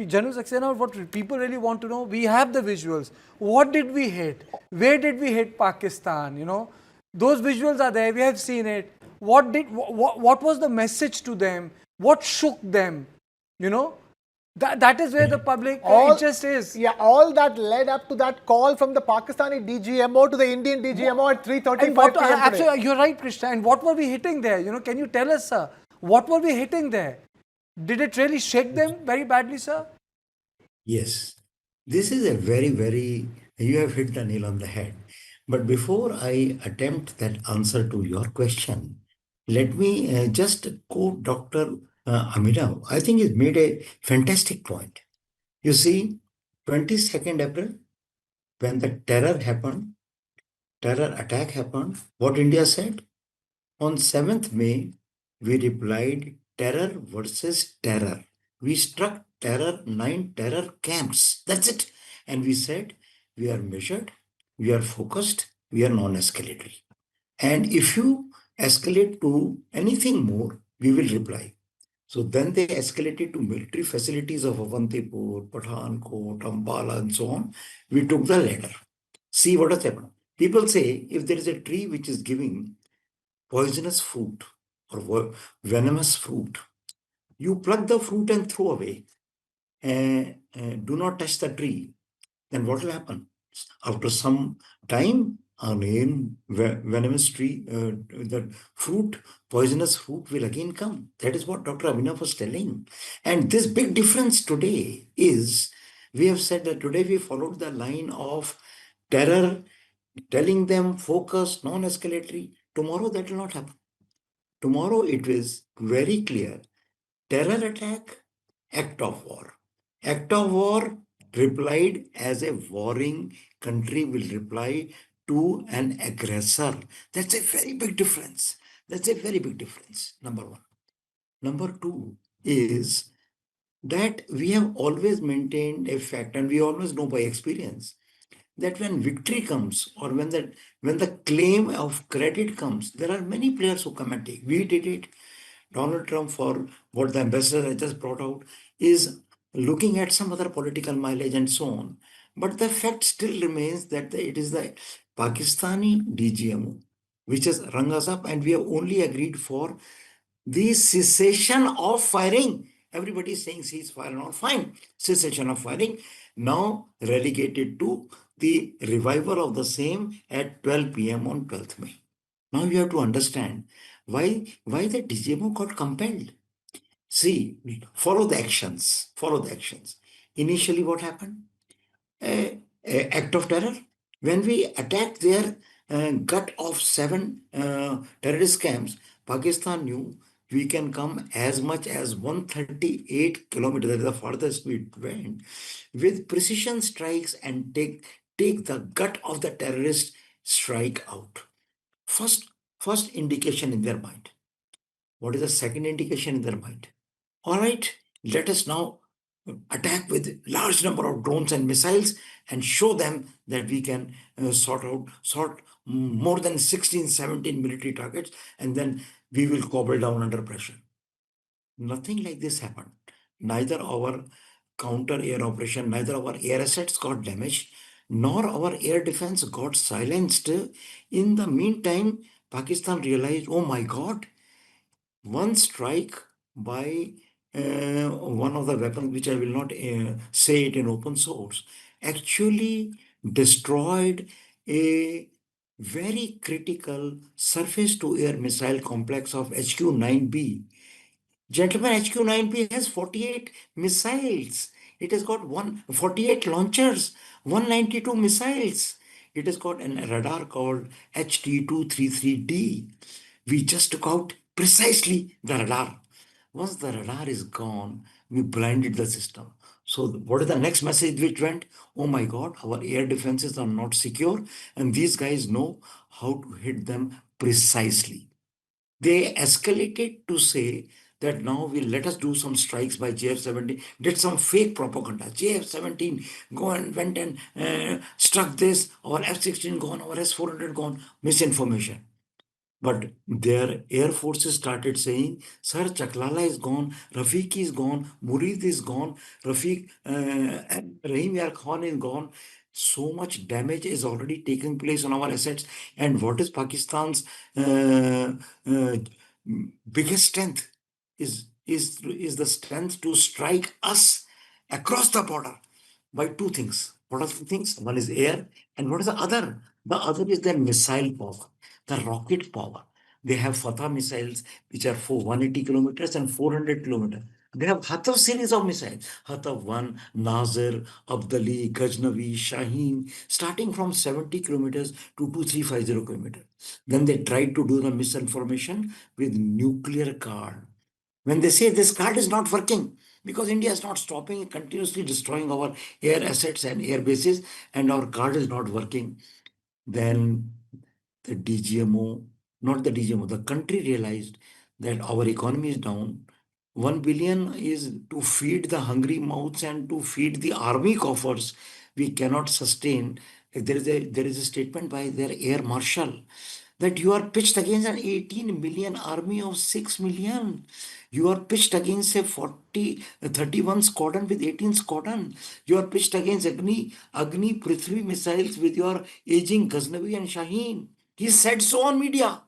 General Saxena, what people really want to know, we have the visuals. What did we hit? Where did we hit Pakistan? Those visuals are there. We have seen it. What was the message to them? What shook them? You know, that is where the public interest is. Yeah, all that led up to that call from the Pakistani DGMO to the Indian DGMO at 3:35 p.m. today. Absolutely, you're right, Krishna. And what were we hitting there? Can you tell us, sir? What were we hitting there? Did it really shake them very badly, sir? Yes, this is a you have hit the nail on the head. But before I attempt that answer to your question, let me just quote Dr. Aminav. I think he's made a fantastic point. You see, 22nd April, when the terror attack happened, what India said? On 7th May, we replied, terror versus terror. We struck 9 terror camps. That's it. And we said, we are measured, we are focused, we are non-escalatory. And if you escalate to anything more, we will reply. So then they escalated to military facilities of Avantipur, Pathankot, Ambala, and so on. We took the ladder. See what has happened. People say if there is a tree which is giving poisonous fruit or venomous fruit, you pluck the fruit and throw away. Do not touch the tree. Then what will happen? After some time, again, venomous tree, the fruit, poisonous fruit will again come. That is what Dr. Abhinav was telling. And this big difference today is, we have said that today we followed the line of terror, telling them focus, non-escalatory. Tomorrow that will not happen. Tomorrow it is very clear. Terror attack, act of war. Act of war replied as a warring country will reply to an aggressor. That's a very big difference. That's a very big difference, number one. Number two is that we have always maintained a fact, and we always know by experience, that when victory comes or when the claim of credit comes, there are many players who come and take. We did it. Donald Trump, for what the ambassador has just brought out, is looking at some other political mileage and so on. But the fact still remains that it is the Pakistani DGMO which has rung us up, and we have only agreed for the cessation of firing. Everybody is saying ceasefire and all, fine. Cessation of firing, now relegated to the revival of the same at 12 p.m. on 12th May. Now you have to understand why the DGMO got compelled. See, follow the actions. Follow the actions. Initially, what happened? Act of terror. When we attacked their gut of 7 terrorist camps, Pakistan knew we can come as much as 138 kilometers, that is the farthest we went, with precision strikes and take the gut of the terrorist strike out. First indication in their mind. What is the second indication in their mind? All right, let us now attack with large number of drones and missiles and show them that we can sort more than 16, 17 military targets, and then we will cobble down under pressure. Nothing like this happened. Neither our counter air operation, neither our air assets got damaged, nor our air defense got silenced. In the meantime, Pakistan realized, oh my God, one strike by one of the weapons, which I will not say it in open source, actually destroyed a very critical surface-to-air missile complex of HQ-9B. Gentlemen, HQ-9B has 48 missiles. It has got 48 launchers, 192 missiles. It has got a radar called HT-233D. We just took out precisely the radar. Once the radar is gone, we blinded the system. So what is the next message which went? Oh my God, our air defenses are not secure, and these guys know how to hit them precisely. They escalated to say that now let us do some strikes by JF-17, did some fake propaganda. JF-17 went and struck this, our F-16 gone, our S-400 gone, misinformation. But their air forces started saying, Sir, Chaklala is gone, Rafiq is gone, Murid is gone, and Rahim Yar Khan is gone. So much damage is already taking place on our assets. And what is Pakistan's uh, biggest strength? Is the strength to strike us across the border by two things. What are the things? One is air, and what is the other? The other is their missile power, the rocket power. They have Fatah missiles, which are for 180 kilometers and 400 kilometers. They have Hataf series of missiles. Hataf 1, Nazir, Abdali, Ghaznavi, Shaheen, starting from 70 kilometers to 2350 kilometers. Then they tried to do the misinformation with nuclear card. When they say this card is not working, because India is not stopping, continuously destroying our air assets and air bases, and our card is not working, then the DGMO, not the DGMO, the country realized that our economy is down. 1 billion is to feed the hungry mouths and to feed the army coffers. We cannot sustain. There is a statement by their air marshal that you are pitched against an 18 million army of 6 million. You are pitched against a 31 squadron with 18 squadron. You are pitched against Agni Prithvi missiles with your aging Ghaznavi and Shaheen. He said so on media.